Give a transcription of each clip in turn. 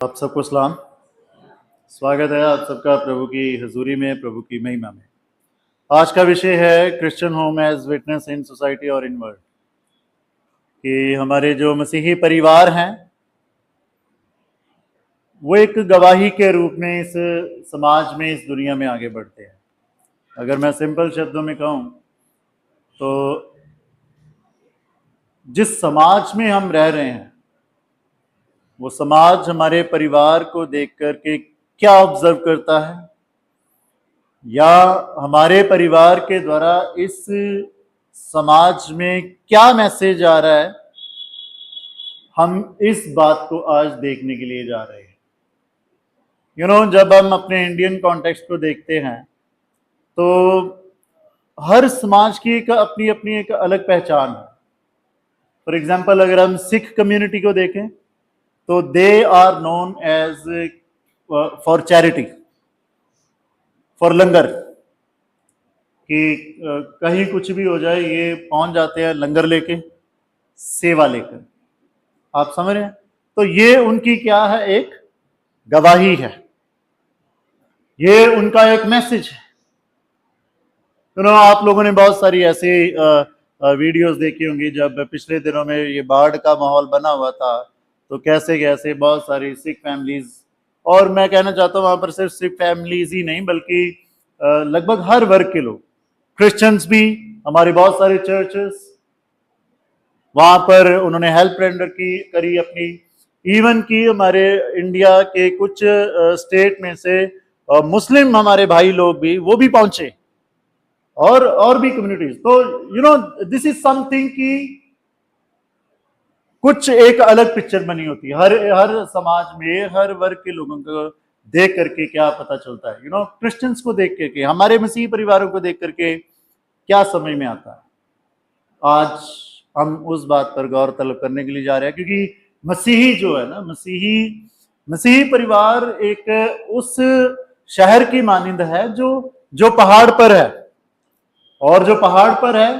आप सबको सलाम। स्वागत है आप सबका प्रभु की हजूरी में, प्रभु की महिमा में। आज का विषय है Christian home as witness in society और इन वर्ल्ड। कि हमारे जो मसीही परिवार हैं वो एक गवाही के रूप में इस समाज में, इस दुनिया में आगे बढ़ते हैं। अगर मैं सिंपल शब्दों में कहूँ तो जिस समाज में हम रह रहे हैं वो समाज हमारे परिवार को देख करके क्या ऑब्जर्व करता है, या हमारे परिवार के द्वारा इस समाज में क्या मैसेज आ रहा है, हम इस बात को आज देखने के लिए जा रहे हैं। जब हम अपने इंडियन कॉन्टेक्स्ट को देखते हैं तो हर समाज की एक अपनी अपनी एक अलग पहचान है। फॉर एग्जाम्पल, अगर हम सिख कम्युनिटी को देखें तो they are known as for charity, for langar, कि कहीं कुछ भी हो जाए ये पहुंच जाते हैं लंगर लेके, सेवा लेकर। आप समझ रहे हैं? तो ये उनकी क्या है, एक गवाही है, ये उनका एक मैसेज है। आप लोगों ने बहुत सारी ऐसी वीडियोस देखी होंगी जब पिछले दिनों में ये बाढ़ का माहौल बना हुआ था, तो कैसे कैसे बहुत सारी सिख फैमिलीज, और मैं कहना चाहता हूँ वहां पर सिर्फ सिख फैमिलीज ही नहीं बल्कि लगभग हर वर्ग के लोग, क्रिश्चियंस भी, हमारे बहुत सारे चर्चेस, वहां पर उन्होंने हेल्प रेंडर करी अपनी। इवन की हमारे इंडिया के कुछ स्टेट में से मुस्लिम हमारे भाई लोग भी, वो भी पहुंचे, और भी कम्युनिटीज। तो दिस इज समथिंग कि कुछ एक अलग पिक्चर बनी होती है हर समाज में, हर वर्ग के लोगों को देख करके क्या पता चलता है। क्रिश्चियंस को देख करके, हमारे मसीही परिवारों को देख करके क्या समझ में आता है। आज हम उस बात पर गौर तलब करने के लिए जा रहे हैं, क्योंकि मसीही जो है ना, मसीही परिवार एक उस शहर की मानिंद है जो पहाड़ पर है, और जो पहाड़ पर है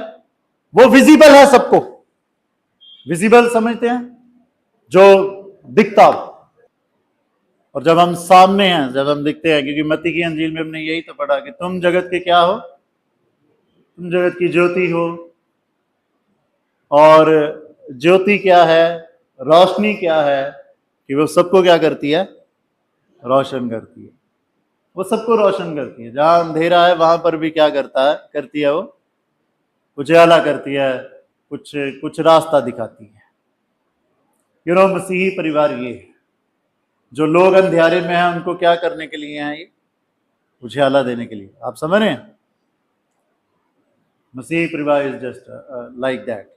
वो विजिबल है सबको। विजिबल समझते हैं, जो दिखता हो। और जब हम सामने हैं, जब हम दिखते हैं, क्योंकि मत्ती की अंजील में हमने यही तो पढ़ा कि तुम जगत के क्या हो, तुम जगत की ज्योति हो। और ज्योति क्या है, रोशनी क्या है, कि वो सबको क्या करती है, रोशन करती है। वो सबको रोशन करती है। जहां अंधेरा है वहां पर भी क्या करती है वो उजाला करती है, कुछ कुछ रास्ता दिखाती है। मसीही परिवार ये है, जो लोग अंधेरे में हैं उनको क्या करने के लिए हैं, ये उजाला देने के लिए। आप समझ रहे हैं? मसीही परिवार इज जस्ट लाइक दैट।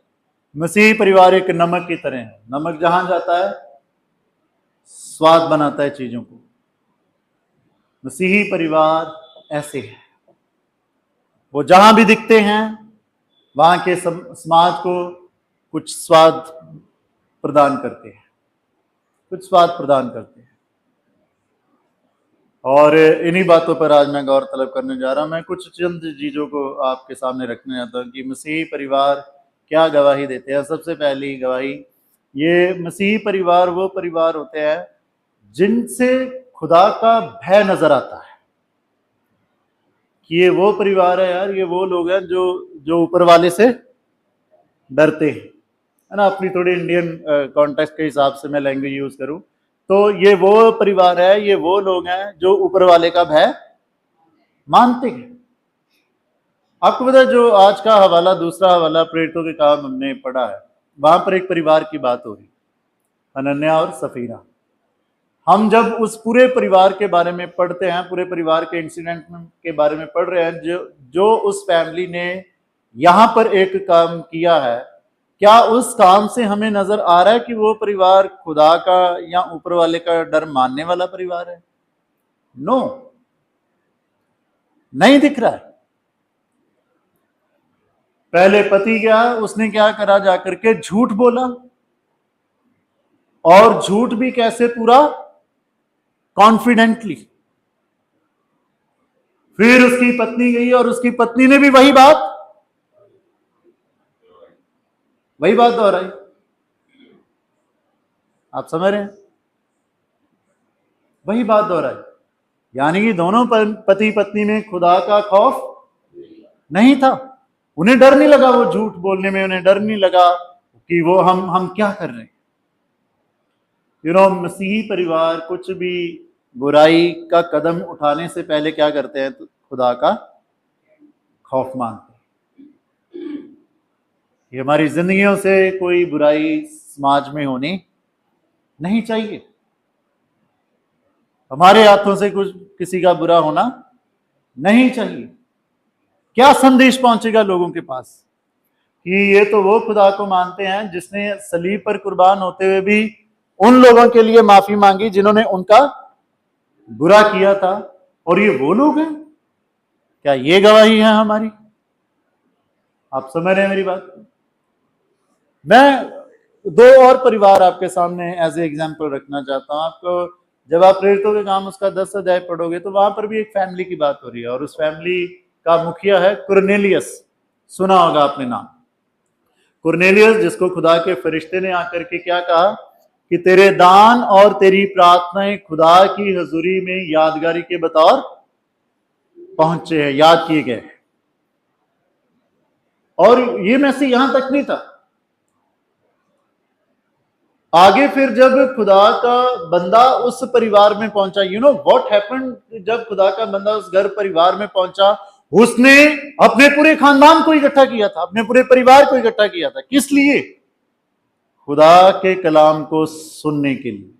मसीही परिवार एक नमक की तरह है। नमक जहां जाता है स्वाद बनाता है चीजों को। मसीही परिवार ऐसे है, वो जहां भी दिखते हैं वहां के समाज को कुछ स्वाद प्रदान करते हैं, कुछ स्वाद प्रदान करते हैं। और इन्हीं बातों पर आज मैं गौर तलब करने जा रहा हूं। मैं कुछ चंद चीजों को आपके सामने रखने जाता हूं कि मसीही परिवार क्या गवाही देते हैं। सबसे पहली गवाही, ये मसीही परिवार वो परिवार होते हैं जिनसे खुदा का भय नजर आता है। कि ये वो परिवार है यार, ये वो लोग हैं जो ऊपर वाले से डरते हैं, है ना। अपनी थोड़ी इंडियन कॉन्टेक्स्ट के हिसाब से मैं लैंग्वेज यूज करूं तो ये वो परिवार है, ये वो लोग हैं जो ऊपर वाले का भय मानते हैं। आपको पता है, जो आज का हवाला, दूसरा हवाला प्रेरितों के काम हमने पढ़ा है, वहां पर एक परिवार की बात हो रही, हनन्याह और सफीरा। हम जब उस पूरे परिवार के बारे में पढ़ते हैं, पूरे परिवार के इंसिडेंट के बारे में पढ़ रहे हैं, जो उस फैमिली ने यहां पर एक काम किया है, क्या उस काम से हमें नजर आ रहा है कि वो परिवार खुदा का या ऊपर वाले का डर मानने वाला परिवार है? नो, नहीं दिख रहा है। पहले पति क्या, उसने क्या करा, जाकर के झूठ बोला, और झूठ भी कैसे, पूरा कॉन्फिडेंटली। फिर उसकी पत्नी गई और उसकी पत्नी ने भी वही बात दोहराई। आप समझ रहे हैं? वही बात दोहराई, यानी कि दोनों पति पत्नी में खुदा का खौफ नहीं था। उन्हें डर नहीं लगा वो झूठ बोलने में, उन्हें डर नहीं लगा कि वो हम क्या कर रहे हैं। मसीही परिवार कुछ भी बुराई का कदम उठाने से पहले क्या करते हैं? तो खुदा का खौफ मानते हैं कि हमारी जिंदगियों से कोई बुराई समाज में होनी नहीं चाहिए, हमारे हाथों से कुछ किसी का बुरा होना नहीं चाहिए। क्या संदेश पहुंचेगा लोगों के पास कि ये तो वो खुदा को मानते हैं जिसने सलीब पर कुर्बान होते हुए भी उन लोगों के लिए माफी मांगी जिन्होंने उनका बुरा किया था, और ये वो लोग हैं। क्या ये गवाही है हमारी? आप समझ रहे हैं मेरी बात? मैं दो और परिवार आपके सामने एज ए एग्जाम्पल रखना चाहता हूं। आपको जब आप प्रेरितों के काम उसका 10 अध्याय पढ़ोगे तो वहां पर भी एक फैमिली की बात हो रही है, और उस फैमिली का मुखिया है कुरनेलियस। सुना होगा आपने नाम कुरनेलियस, जिसको खुदा के फरिश्ते ने आकर के क्या कहा कि तेरे दान और तेरी प्रार्थनाएं खुदा की हजूरी में यादगारी के बतौर पहुंचे हैं, याद किए गए। और ये मैसेज यहां तक नहीं था, आगे फिर जब खुदा का बंदा उस परिवार में पहुंचा, व्हाट हैपेंड, जब खुदा का बंदा उस घर परिवार में पहुंचा, उसने अपने पूरे खानदान को इकट्ठा किया था, अपने पूरे परिवार को इकट्ठा किया था। किस लिए? खुदा के कलाम को सुनने के लिए,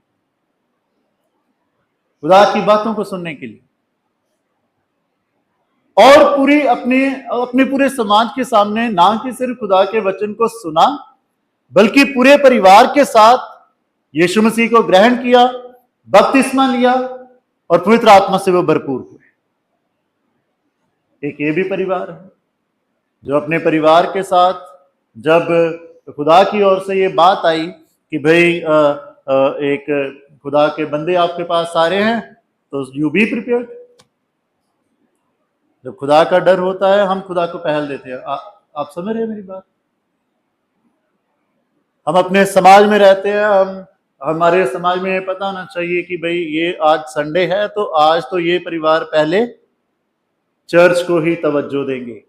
खुदा की बातों को सुनने के लिए। और पूरी अपने पूरे समाज के सामने ना कि सिर्फ खुदा के वचन को सुना, बल्कि पूरे परिवार के साथ यीशु मसीह को ग्रहण किया, बपतिस्मा लिया और पवित्र आत्मा से वो भरपूर हुए। एक ये भी परिवार है जो अपने परिवार के साथ, जब खुदा की ओर से ये बात आई कि भाई एक खुदा के बंदे आपके पास आ रहे हैं, तो यू बी प्रिपेयर्ड। जब खुदा का डर होता है, हम खुदा को पहल देते हैं। आप समझ रहे हैं मेरी बात? हम अपने समाज में रहते हैं, हमारे समाज में ये पता होना चाहिए कि भाई ये आज संडे है, तो आज तो ये परिवार पहले चर्च को ही तवज्जो देंगे,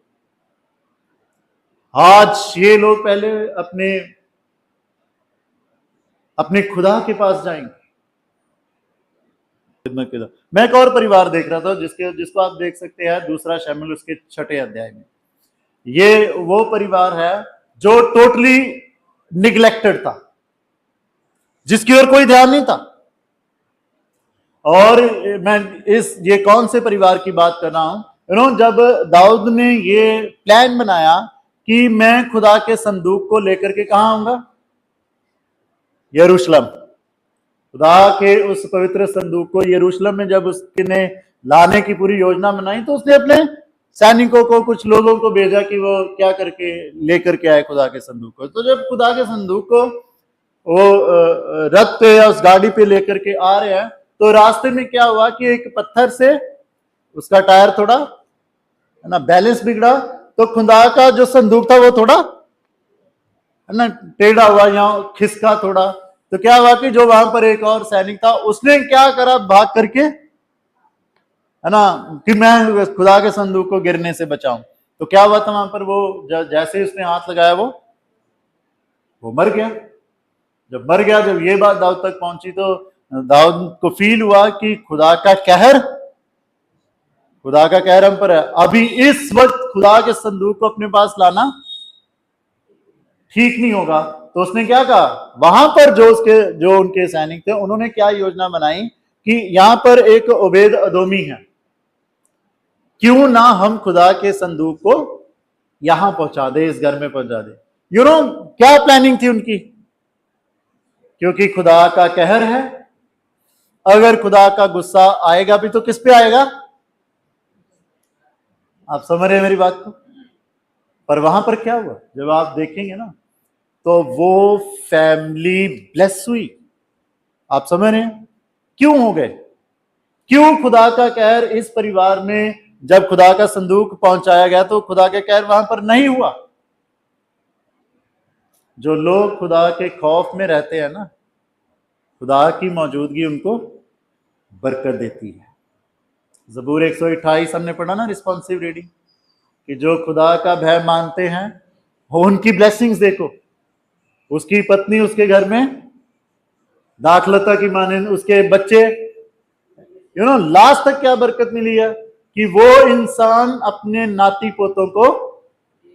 आज ये लोग पहले अपने खुदा के पास जाएंगे। मैं एक और परिवार देख रहा था जिसको आप देख सकते हैं दूसरा शमूएल उसके 6 अध्याय में। ये वो परिवार है जो टोटली निग्लेक्टेड था, जिसकी ओर कोई ध्यान नहीं था। और मैं ये कौन से परिवार की बात कर रहा हूं? जब दाऊद ने ये प्लान बनाया कि मैं खुदा के संदूक को लेकर के कहां आऊंगा? यरूशलेम। खुदा के उस पवित्र संदूक को यरूशलेम में जब उसने लाने की पूरी योजना बनाई, तो उसने अपने सैनिकों को, कुछ लोगों को भेजा कि वो क्या करके लेकर के आए खुदा के संदूक को। तो जब खुदा के संदूक को वो रथ पे या उस गाड़ी पे लेकर के आ रहे हैं, तो रास्ते में क्या हुआ कि एक पत्थर से उसका टायर थोड़ा है ना बैलेंस बिगड़ा, तो खुदा का जो संदूक था वो थोड़ा है ना टेढ़ा हुआ या खिसका थोड़ा। तो क्या हुआ कि जो वहां पर एक और सैनिक था, उसने क्या करा, भाग करके है ना कि मैं खुदा के संदूक को गिरने से बचाऊं। तो क्या हुआ था वहां पर? वो जैसे उसने हाथ लगाया वो मर गया। जब मर गया, जब ये बात दाऊद तक पहुंची, तो दाऊद को फील हुआ कि खुदा का कहर हम पर है। अभी इस वक्त खुदा के संदूक को अपने पास लाना ठीक नहीं होगा। तो उसने क्या कहा, वहां पर जो उनके सैनिक थे, उन्होंने क्या योजना बनाई कि यहां पर एक ओबेद अदोमी है, क्यों ना हम खुदा के संदूक को यहां पहुंचा दे, इस घर में पहुंचा दे। क्या प्लानिंग थी उनकी? क्योंकि खुदा का कहर है, अगर खुदा का गुस्सा आएगा भी तो किस पे आएगा? आप समझ रहे हैं मेरी बात को? पर वहां पर क्या हुआ, जब आप देखेंगे ना, तो वो फैमिली ब्लेस हुई। आप समझ रहे हैं क्यों हो गए? क्यों खुदा का कहर इस परिवार में, जब खुदा का संदूक पहुंचाया गया तो खुदा का कहर वहां पर नहीं हुआ। जो लोग खुदा के खौफ में रहते हैं ना, खुदा की मौजूदगी उनको बरकत देती है। ज़बूर 128 हमने पढ़ा ना, रिस्पॉन्सिव रीडिंग, कि जो खुदा का भय मानते हैं वो उनकी ब्लेसिंग्स देखो, उसकी पत्नी उसके घर में दाखलता की माने, उसके बच्चे, लास्ट तक क्या बरकत मिली है कि वो इंसान अपने नाती पोतों को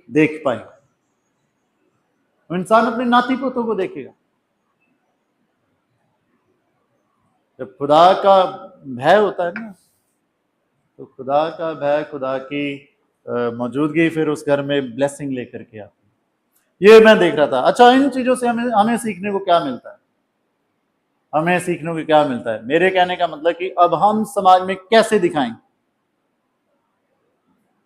देख पाए, वो इंसान अपने नाती पोतों को देखेगा। जब खुदा का भय होता है ना, तो खुदा का भय, खुदा की मौजूदगी फिर उस घर में ब्लेसिंग लेकर के आती है। ये मैं देख रहा था। अच्छा, इन चीजों से हमें हमें सीखने को क्या मिलता है? हमें सीखने को क्या मिलता है? मेरे कहने का मतलब कि अब हम समाज में कैसे दिखाएं,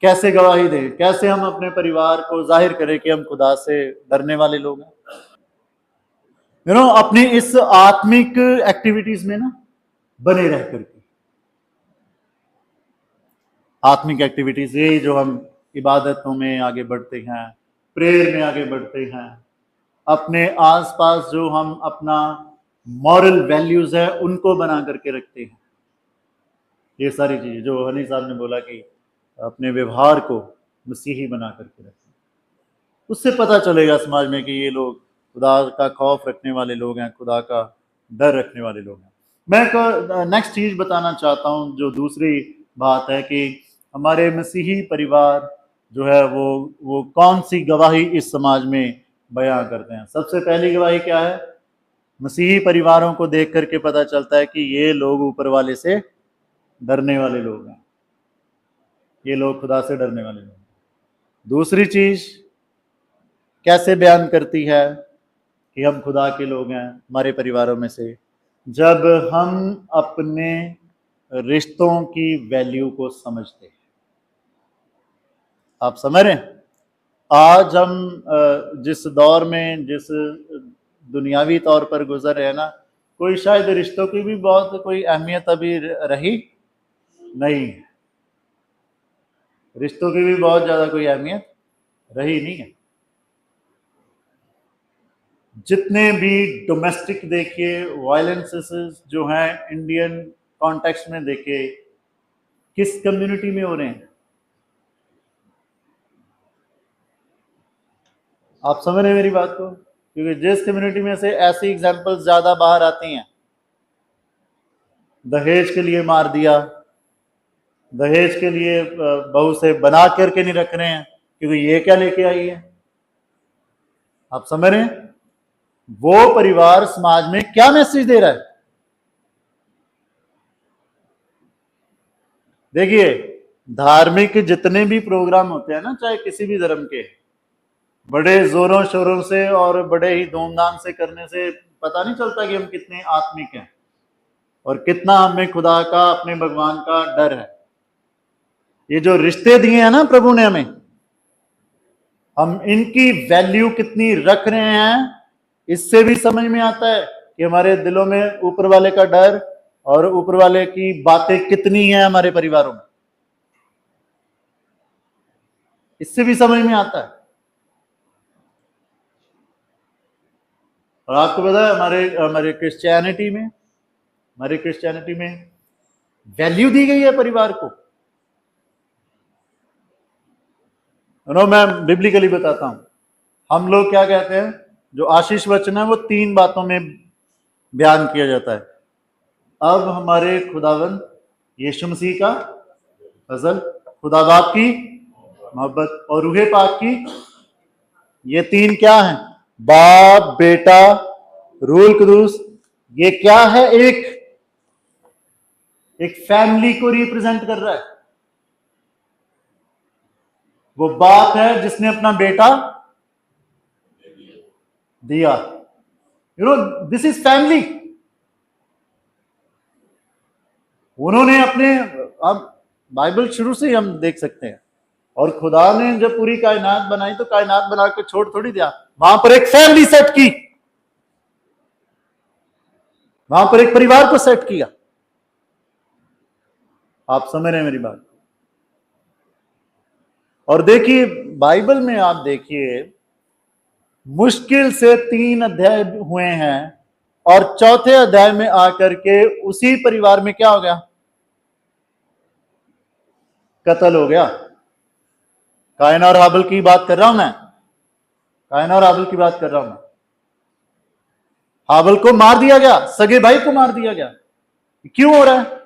कैसे गवाही दें, कैसे हम अपने परिवार को जाहिर करें कि हम खुदा से डरने वाले लोग हैं। अपनी इस आत्मिक एक्टिविटीज में ना बने रह करके, आत्मिक एक्टिविटीज ये जो हम इबादतों में आगे बढ़ते हैं, प्रेयर में आगे बढ़ते हैं, अपने आसपास जो हम अपना मॉरल वैल्यूज है उनको बना करके रखते हैं, ये सारी चीजें जो हनी साहब ने बोला कि अपने व्यवहार को मसीही बना करके रखें, उससे पता चलेगा समाज में कि ये लोग खुदा का खौफ रखने वाले लोग हैं, खुदा का डर रखने वाले लोग हैं। मैं नेक्स्ट चीज बताना चाहता हूँ, जो दूसरी बात है कि हमारे मसीही परिवार जो है वो कौन सी गवाही इस समाज में बयां करते हैं। सबसे पहली गवाही क्या है? मसीही परिवारों को देख करके पता चलता है कि ये लोग ऊपर वाले से डरने वाले लोग हैं, ये लोग खुदा से डरने वाले लोग हैं। दूसरी चीज कैसे बयान करती है कि हम खुदा के लोग हैं हमारे परिवारों में से? जब हम अपने रिश्तों की वैल्यू को समझते हैं। आप समझ रहे हैं? आज हम जिस दौर में, जिस दुनियावी तौर पर गुजर रहे हैं ना, कोई शायद रिश्तों की भी बहुत कोई अहमियत अभी रही नहीं, रिश्तों की भी बहुत ज्यादा कोई अहमियत रही नहीं है। जितने भी डोमेस्टिक देखिए वायलेंसेस जो हैं इंडियन कॉन्टेक्स्ट में देखिए, किस कम्युनिटी में हो रहे हैं? आप समझ रहे हैं मेरी बात को? क्योंकि जिस कम्युनिटी में से ऐसी एग्जांपल्स ज्यादा बाहर आती हैं, दहेज के लिए मार दिया, दहेज के लिए बहू से बना करके नहीं रख रहे हैं क्योंकि ये क्या लेके आई है। आप समझ रहे हैं? वो परिवार समाज में क्या मैसेज दे रहा है? देखिए, धार्मिक जितने भी प्रोग्राम होते हैं ना, चाहे किसी भी धर्म के, बड़े जोरों शोरों से और बड़े ही धूमधाम से करने से पता नहीं चलता कि हम कितने आत्मिक हैं और कितना हमें खुदा का, अपने भगवान का डर है। ये जो रिश्ते दिए हैं ना प्रभु ने हमें, हम इनकी वैल्यू कितनी रख रहे हैं, इससे भी समझ में आता है कि हमारे दिलों में ऊपर वाले का डर और ऊपर वाले की बातें कितनी हैं हमारे परिवारों में, इससे भी समझ में आता है। और आपको पता है हमारे क्रिश्चियनिटी में वैल्यू दी गई है परिवार को। मैं बिब्लिकली बताता हूं, हम लोग क्या कहते हैं, जो आशीष वचन है वो 3 बातों में बयान किया जाता है। अब हमारे खुदावन यीशु मसीह का फजल, खुदा बाप की मोहब्बत और रूहे पाक की, ये 3 क्या हैं? बाप, बेटा, रूल कुदूस। ये क्या है? एक फैमिली को रिप्रेजेंट कर रहा है। वो बाप है जिसने अपना बेटा दिया। This is family. उन्होंने अपने, अब बाइबल शुरू से ही हम देख सकते हैं, और खुदा ने जब पूरी कायनात बनाई तो कायनात बना के छोड़ थोड़ी दिया, वहां पर एक फैमिली सेट की, वहां पर एक परिवार को सेट किया। आप समझ रहे हैं मेरी बात? और देखिए बाइबल में आप देखिए, मुश्किल से 3 अध्याय हुए हैं और चौथे अध्याय में आकर के उसी परिवार में क्या हो गया? कत्ल हो गया। कायन और हाबिल की बात कर रहा हूं मैं, कायन और हाबिल की बात कर रहा हूं मैं। हाबिल को मार दिया गया, सगे भाई को मार दिया गया। क्यों हो रहा है?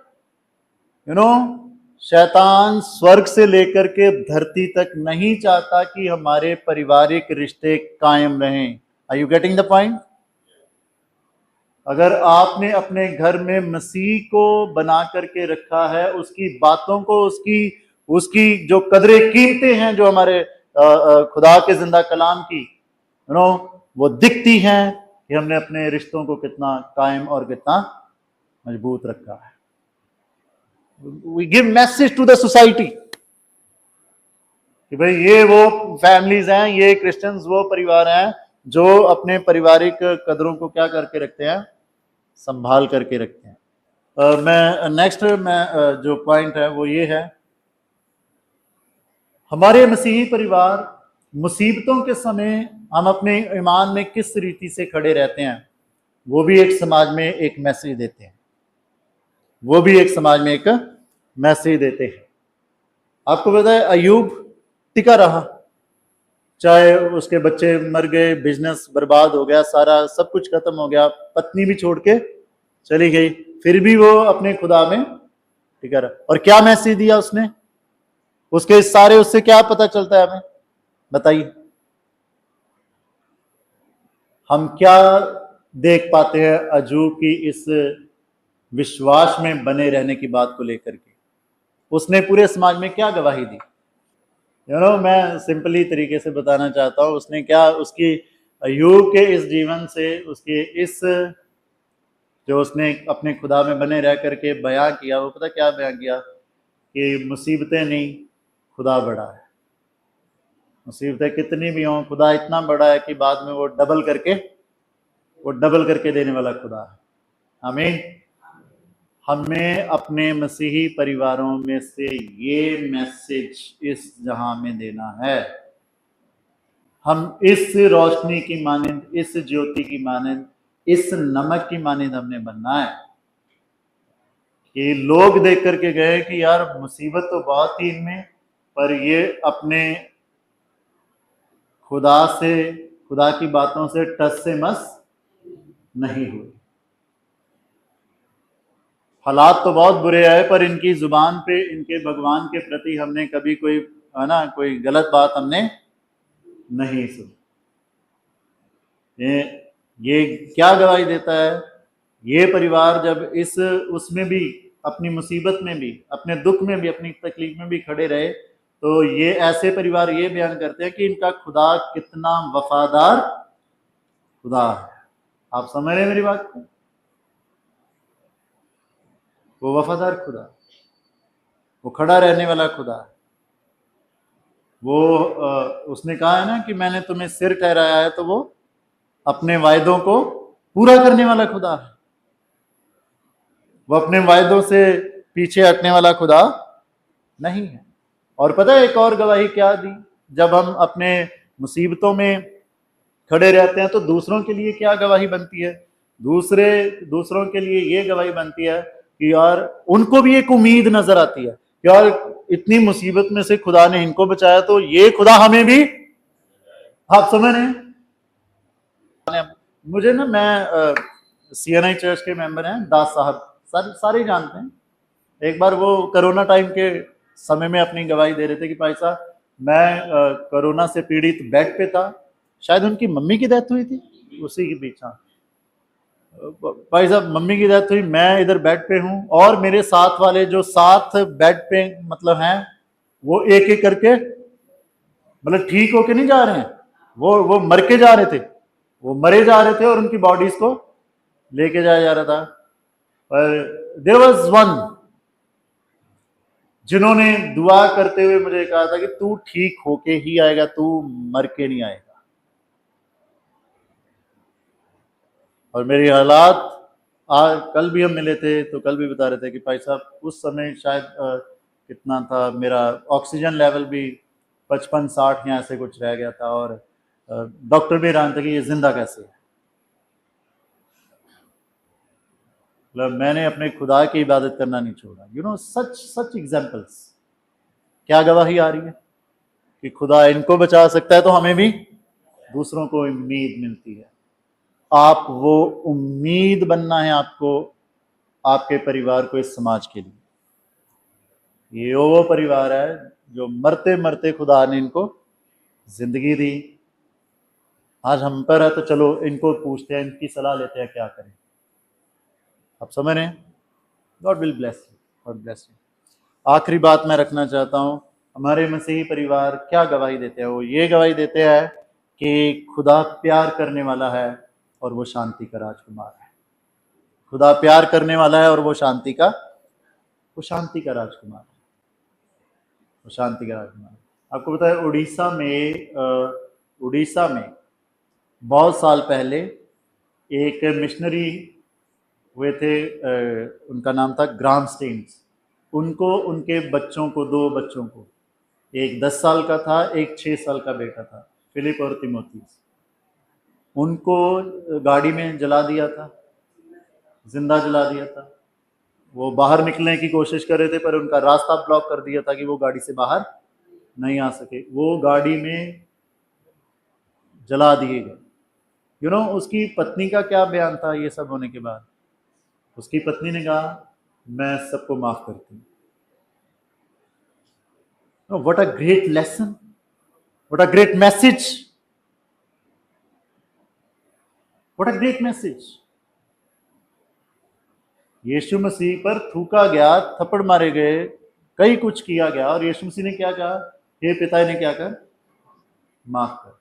शैतान स्वर्ग से लेकर के धरती तक नहीं चाहता कि हमारे पारिवारिक रिश्ते कायम रहें। Are you getting the point? अगर आपने अपने घर में मसीह को बना करके रखा है, उसकी बातों को, उसकी जो कदरे कीमतें हैं जो हमारे खुदा के जिंदा कलाम की वो दिखती हैं कि हमने अपने रिश्तों को कितना कायम और कितना मजबूत रखा है। We give message to the society कि भाई ये वो फैमिलीज हैं, ये क्रिश्चियंस वो परिवार हैं जो अपने पारिवारिक कदरों को क्या करके रखते हैं? संभाल करके रखते हैं। मैं नेक्स्ट जो पॉइंट है वो ये है, हमारे मसीही परिवार मुसीबतों के समय हम अपने ईमान में किस रीति से खड़े रहते हैं, वो भी एक समाज में एक मैसेज देते हैं, वो भी एक समाज में एक मैसेज देते हैं। आपको पता है अयूब टिका रहा, चाहे उसके बच्चे मर गए, बिजनेस बर्बाद हो गया, सारा सब कुछ खत्म हो गया, पत्नी भी छोड़ के चली गई, फिर भी वो अपने खुदा में टिका रहा। और क्या मैसेज दिया उसने? उसके सारे उससे क्या पता चलता है हमें? बताइए, हम क्या देख पाते हैं अयूब की इस विश्वास में बने रहने की बात को लेकर के? उसने पूरे समाज में क्या गवाही दी? मैं सिंपली तरीके से बताना चाहता हूं, उसने क्या, उसकी अयूब के इस जीवन से, उसके इस जो उसने अपने खुदा में बने रह करके बयां किया, वो पता क्या बयां किया? कि मुसीबतें नहीं, खुदा बड़ा है। मुसीबतें कितनी भी हों, खुदा इतना बड़ा है कि बाद में वो डबल करके देने वाला खुदा है। आमीन। हमें अपने मसीही परिवारों में से ये मैसेज इस जहां में देना है। हम इस रोशनी की मानंद, इस ज्योति की मानंद, इस नमक की मानंद हमने बनना है कि लोग देख करके गए कि यार मुसीबत तो बहुत थी इनमें, पर ये अपने खुदा की बातों से टस से मस नहीं हुए। हालात तो बहुत बुरे आए, पर इनकी जुबान पे, इनके भगवान के प्रति हमने कभी कोई गलत बात हमने नहीं सुनी। ये क्या गवाही देता है? ये परिवार जब उसमें भी, अपनी मुसीबत में भी, अपने दुख में भी, अपनी तकलीफ में भी खड़े रहे, तो ये ऐसे परिवार ये बयान करते हैं कि इनका खुदा कितना वफादार खुदा है। आप समझ रहे हैं मेरी बात को? वो वफादार खुदा, वो खड़ा रहने वाला खुदा, वो उसने कहा है ना कि मैंने तुम्हें सिर ठहराया है, तो वो अपने वायदों को पूरा करने वाला खुदा है। वो अपने वायदों से पीछे हटने वाला खुदा नहीं है। और पता है एक और गवाही क्या दी? जब हम अपने मुसीबतों में खड़े रहते हैं तो दूसरों के लिए क्या गवाही बनती है? दूसरों के लिए ये गवाही बनती है कि यार उनको भी एक उम्मीद नजर आती है, यार इतनी मुसीबत में से खुदा ने इनको बचाया, तो ये खुदा हमें भी, आप समझ रहे हैं? मुझे ना, मैं CNI चर्च के मेंबर हैं, दास साहब, सारे जानते हैं। एक बार वो कोरोना टाइम के समय में अपनी गवाही दे रहे थे कि भाई साहब, मैं कोरोना से पीड़ित बेड पे था, शायद उनकी मम्मी की डेथ हुई थी उसी के बीच। हाँ भाई साहब, मम्मी की डेथ हुई, मैं इधर बेड पे हूँ, और मेरे साथ वाले जो 7 बेड पे मतलब हैं, वो एक एक करके मतलब ठीक होके नहीं जा रहे हैं, वो मर के जा रहे थे, वो मरे जा रहे थे, और उनकी बॉडीज को लेके जाया जा रहा था। पर देयर वाज वन जिन्होंने दुआ करते हुए मुझे कहा था कि तू ठीक होके ही आएगा, तू मर के नहीं आएगा। और मेरी हालात, आज कल भी हम मिले थे तो कल भी बता रहे थे कि भाई साहब उस समय शायद कितना था, मेरा ऑक्सीजन लेवल भी 55-60 या ऐसे कुछ रह गया था, और डॉक्टर भी हैरान थे कि ये जिंदा कैसे है। मतलब मैंने अपने खुदा की इबादत करना नहीं छोड़ा। You know such such examples. क्या गवाही आ रही है कि खुदा इनको बचा सकता है, तो हमें भी दूसरों को उम्मीद मिलती है। आप वो उम्मीद बनना है आपको, आपके परिवार को, इस समाज के लिए। ये वो परिवार है जो मरते मरते खुदा ने इनको जिंदगी दी। आज हम पर है तो चलो इनको पूछते हैं, इनकी सलाह लेते हैं क्या करें। आप समझ रहे हैं? God will bless you, God bless you. आखिरी बात मैं रखना चाहता हूं, हमारे मसीही परिवार क्या गवाही देते हैं? वो ये गवाही देते हैं कि खुदा प्यार करने वाला है और वो शांति का राजकुमार है। खुदा प्यार करने वाला है और वो शांति का राजकुमार है। वो शांति का राजकुमार है। आपको पता है उड़ीसा में बहुत साल पहले एक मिशनरी हुए थे, उनका नाम था ग्राम स्टेन्स। उनको उनके बच्चों को, 2 बच्चों को, एक 10 साल का था, एक 6 साल का बेटा था, फिलिप और तिमोथीस। उनको गाड़ी में जला दिया था, जिंदा जला दिया था। वो बाहर निकलने की कोशिश कर रहे थे पर उनका रास्ता ब्लॉक कर दिया था कि वो गाड़ी से बाहर नहीं आ सके। वो गाड़ी में जला दिए गए। यू नो उसकी पत्नी का क्या बयान था ये सब होने के बाद? उसकी पत्नी ने कहा, मैं सबको माफ करती हूँ। What a great lesson, what a great message, what a great message. Yishu Masih पर थूका गया, थप्पड़ मारे गए, कई कुछ किया गया, और यीशु मसीह ने क्या कहा? हे पिता, ने क्या कर, माफ कर।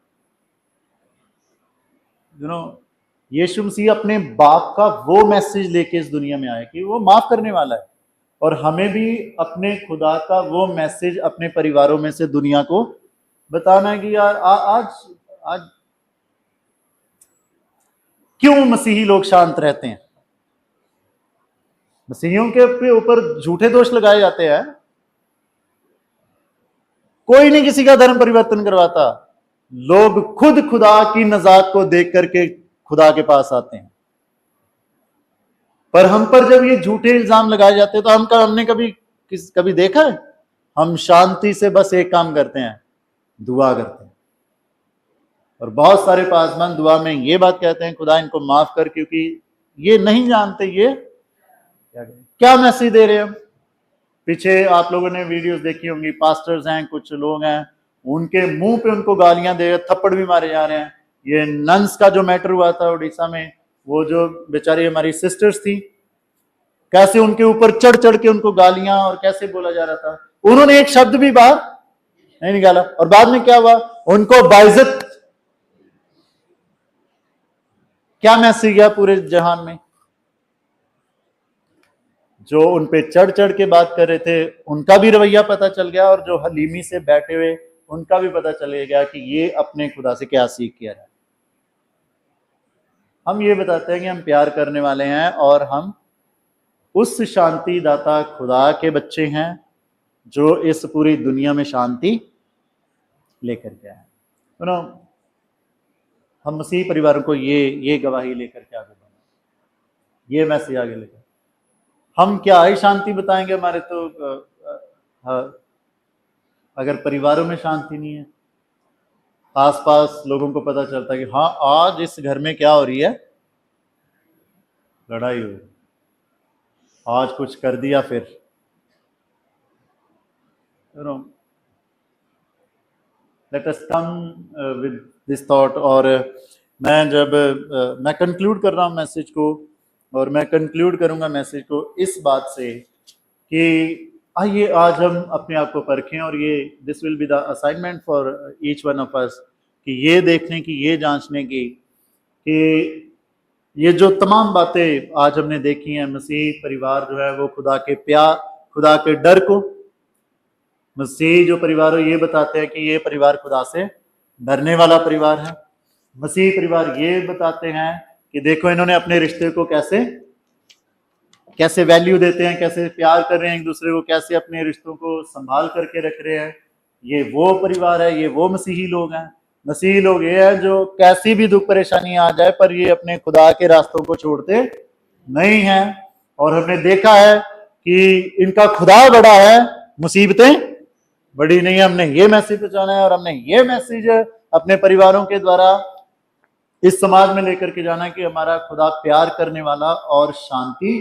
यू नो यीशु मसीह अपने बाप का वो मैसेज लेके इस दुनिया में आया कि वो माफ करने वाला है, और हमें भी अपने खुदा का वो मैसेज अपने परिवारों में से दुनिया को बताना है कि यार आज क्यों मसीही लोग शांत रहते हैं? मसीहियों के ऊपर झूठे दोष लगाए जाते हैं। कोई नहीं किसी का धर्म परिवर्तन करवाता। लोग खुद खुदा की नजात को देख करके खुदा के पास आते हैं। पर हम पर जब ये झूठे इल्जाम लगाए जाते हैं तो हमने कभी देखा है? हम शांति से बस एक काम करते हैं, दुआ करते हैं। और बहुत सारे पासवान दुआ में ये बात कहते हैं, खुदा इनको माफ कर, क्योंकि ये नहीं जानते ये क्या मैसेज दे रहे हैं। पीछे आप लोगों ने वीडियोस देखी होंगी, पास्टर्स हैं, कुछ लोग हैं, उनके मुंह पे उनको गालियां दे रहे, थप्पड़ भी मारे जा रहे हैं। ये नन्स का जो मैटर हुआ था उड़ीसा में, वो जो बेचारी हमारी सिस्टर्स थी, कैसे उनके ऊपर चढ़ चढ़ के उनको गालियां और कैसे बोला जा रहा था। उन्होंने एक शब्द भी बाहर नहीं निकाला, और बाद में क्या हुआ? उनको बाइज्जत। क्या मैसेज गया पूरे जहान में? जो उन पे चढ़ चढ़ के बात कर रहे थे उनका भी रवैया पता चल गया, और जो हलीमी से बैठे हुए उनका भी पता चल गया कि ये अपने खुदा से क्या सीख किया है। हम ये बताते हैं कि हम प्यार करने वाले हैं, और हम उस शांति दाता खुदा के बच्चे हैं जो इस पूरी दुनिया में शांति लेकर के आए। हम मसीह परिवारों को ये गवाही लेकर के आगे बढ़े, ये मैसेज आगे लेकर। हम क्या ही शांति बताएंगे? हमारे तो अगर परिवारों में शांति नहीं है, आसपास लोगों को पता चलता है कि हाँ आज इस घर में क्या हो रही है, लड़ाई हो रही, आज कुछ कर दिया, फिर let us come with this thought. और मैं कंक्लूड कर रहा हूँ मैसेज को, और मैं कंक्लूड करूंगा मैसेज को इस बात से कि आइए आज हम अपने आप को परखें, और ये this will be the assignment for each one of us, कि ये देखने की, ये जांचने की कि ये जो तमाम बातें आज हमने देखी हैं, मसीह परिवार जो है वो खुदा के प्यार, खुदा के डर को, मसीह जो परिवार हो ये बताते हैं कि ये परिवार खुदा से डरने वाला परिवार है। मसीह परिवार ये बताते हैं कि देखो इन्होंने अपने रिश्ते को कैसे वैल्यू देते हैं, कैसे प्यार कर रहे हैं एक दूसरे को, कैसे अपने रिश्तों को संभाल करके रख रहे हैं। ये वो परिवार है, ये वो मसीही लोग हैं। मसीही लोग ये है जो कैसी भी दुख परेशानी आ जाए पर ये अपने खुदा के रास्तों को छोड़ते नहीं हैं। और हमने देखा है कि इनका खुदा बड़ा है, मुसीबतें बड़ी नहीं है। हमने ये मैसेज पहुंचाना है और हमने ये मैसेज अपने परिवारों के द्वारा इस समाज में लेकर के जाना है कि हमारा खुदा प्यार करने वाला और शांति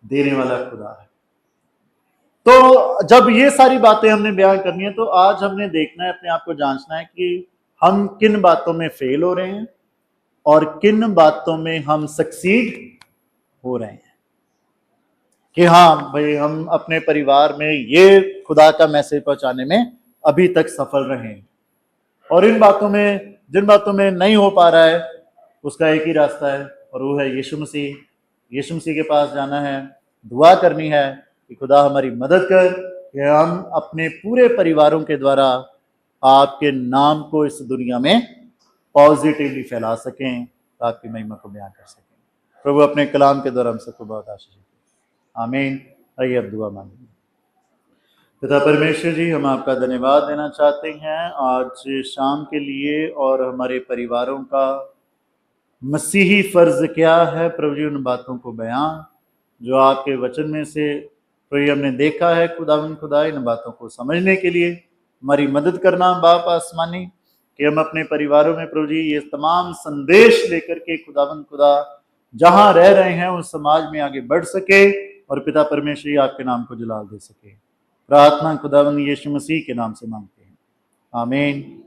देने वाला खुदा है। तो जब ये सारी बातें हमने बयान करनी है, तो आज हमने देखना है, अपने आप को जांचना है कि हम किन बातों में फेल हो रहे हैं और किन बातों में हम सक्सीड हो रहे हैं। कि हाँ भाई, हम अपने परिवार में ये खुदा का मैसेज पहुंचाने में अभी तक सफल रहे हैं, और इन बातों में, जिन बातों में नहीं हो पा रहा है, उसका एक ही रास्ता है और वो है यीशु मसीह। यीशु मसीह के पास जाना है, दुआ करनी है कि खुदा हमारी मदद कर कि हम अपने पूरे परिवारों के द्वारा आपके नाम को इस दुनिया में पॉजिटिवली फैला सकें, आपकी महिमा को बयान कर सकें। प्रभु अपने कलाम के द्वारा हम सबको बहुत आशीष दें। आमीन। आइए अब दुआ मांगें। पिता परमेश्वर जी, हम आपका धन्यवाद देना चाहते हैं आज शाम के लिए, और हमारे परिवारों का मसीही फर्ज क्या है प्रभु जी, उन बातों को बयान जो आपके वचन में से प्रभु हमने देखा है। खुदा इन बातों को समझने के लिए हमारी मदद करना बाप आसमानी, कि हम अपने परिवारों में प्रभु जी ये तमाम संदेश लेकर के खुदा जहां रह रहे हैं उस समाज में आगे बढ़ सके, और पिता परमेश्वर आपके नाम को जलाल दे सके। प्रार्थना खुदावंद यीशु मसीह के नाम से मांगते हैं, आमीन।